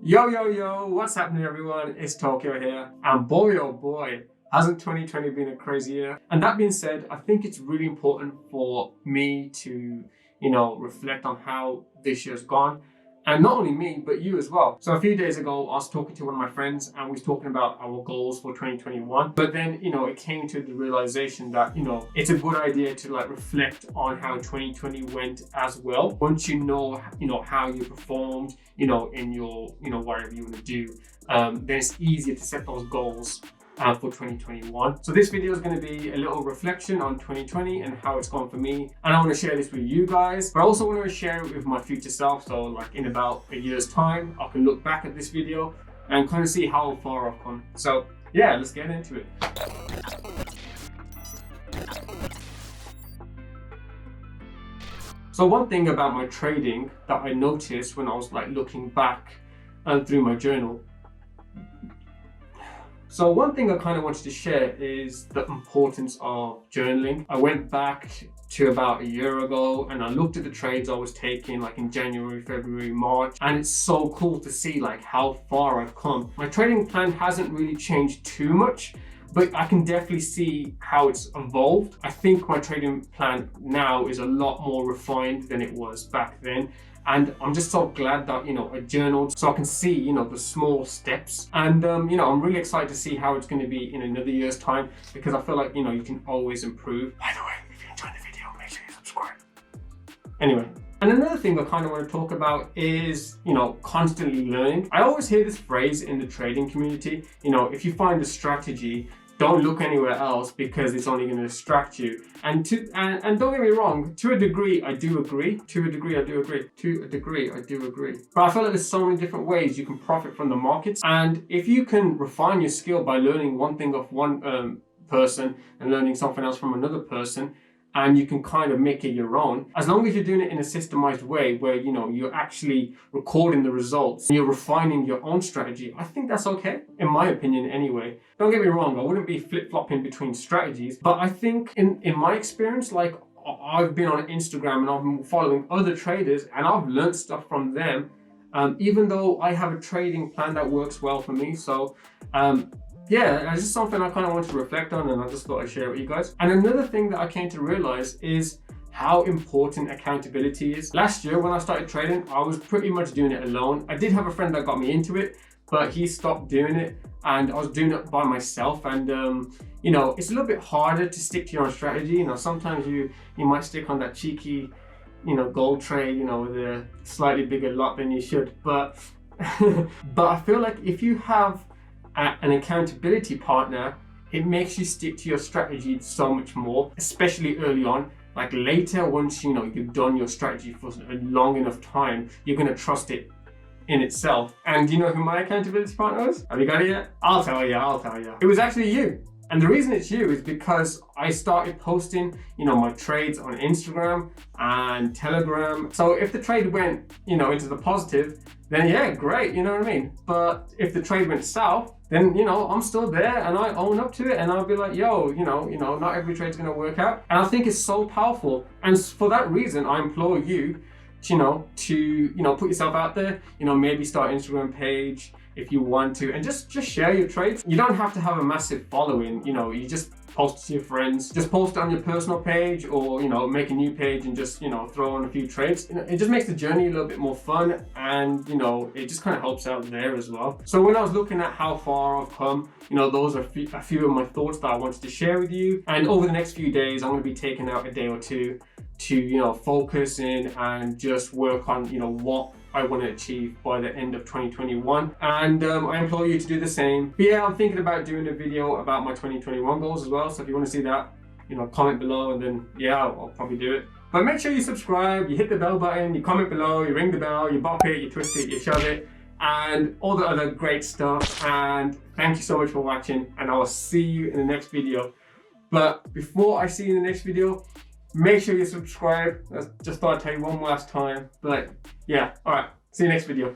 Yo, what's happening everyone? It's Tokyo here, and boy oh boy, hasn't 2020 been a crazy year? And that being said, I think it's really important for me to, reflect on how this year's gone. And not only me, but you as well. So a few days ago, I was talking to one of my friends and we was talking about our goals for 2021. But then, it came to the realization that, it's a good idea to reflect on how 2020 went as well. Once you know, how you performed, in your, whatever you want to do, then it's easier to set those goals for 2021. So this video is going to be a little reflection on 2020 and how it's gone for me, and I want to share this with you guys, but I also want to share it with my future self. So in about a year's time, I can look back at this video and kind of see how far I've come. So yeah, let's get into it. So one thing about my trading that I noticed when I was looking back through my journal. So one thing I kind of wanted to share is the importance of journaling. I went back to about a year ago and I looked at the trades I was taking in January, February, March, and it's so cool to see how far I've come. My trading plan hasn't really changed too much, but I can definitely see how it's evolved. I think my trading plan now is a lot more refined than it was back then. And I'm just so glad that, I journaled so I can see, the small steps. And, I'm really excited to see how it's going to be in another year's time, because I feel like, you can always improve. By the way, if you enjoyed the video, make sure you subscribe. Anyway, and another thing I kind of want to talk about is, constantly learning. I always hear this phrase in the trading community, if you find a strategy, don't look anywhere else because it's only going to distract you. And don't get me wrong, to a degree I do agree. But I feel like there's so many different ways you can profit from the markets. And if you can refine your skill by learning one thing off one person and learning something else from another person, and you can kind of make it your own, as long as you're doing it in a systemized way where you're actually recording the results and you're refining your own strategy, I think that's okay, in my opinion anyway. Don't get me wrong, I wouldn't be flip-flopping between strategies, but I think in my experience, I've been on Instagram and I've been following other traders and I've learned stuff from them, even though I have a trading plan that works well for me. So yeah, it's just something I kind of wanted to reflect on, and I just thought I'd share it with you guys. And another thing that I came to realize is how important accountability is. Last year when I started trading, I was pretty much doing it alone. I did have a friend that got me into it, but he stopped doing it and I was doing it by myself. And it's a little bit harder to stick to your own strategy. Sometimes you might stick on that cheeky, gold trade, with a slightly bigger lot than you should. But but I feel like if you have an accountability partner, it makes you stick to your strategy so much more, especially early on. Later, once you've done your strategy for a long enough time, you're going to trust it in itself. And do you know who my accountability partner is? Have you got it yet? I'll tell you. It was actually you. And the reason it's you is because I started posting, my trades on Instagram and Telegram. So if the trade went, into the positive, then yeah, great, you know what I mean? But if the trade went south, then, I'm still there and I own up to it and I'll be like, yo, not every trade's gonna work out. And I think it's so powerful. And for that reason, I implore you, to put yourself out there, maybe start an Instagram page if you want to, and just share your trades. You don't have to have a massive following, you just post it to your friends, just post it on your personal page, or make a new page and just throw on a few trades. It just makes the journey a little bit more fun, and it just kind of helps out there as well. So when I was looking at how far I've come, those are a few of my thoughts that I wanted to share with you. And over the next few days, I'm going to be taking out a day or two to focus in and just work on what I want to achieve by the end of 2021, and I implore you to do the same. But yeah, I'm thinking about doing a video about my 2021 goals as well, so if you want to see that, comment below, and then yeah, I'll probably do it. But make sure you subscribe, you hit the bell button, you comment below, you ring the bell, you bop it, you twist it, you shove it, and all the other great stuff. And thank you so much for watching, and I will see you in the next video. But before I see you in the next video, make sure you subscribe. I just thought I'd tell you one last time. But yeah, alright, see you next video.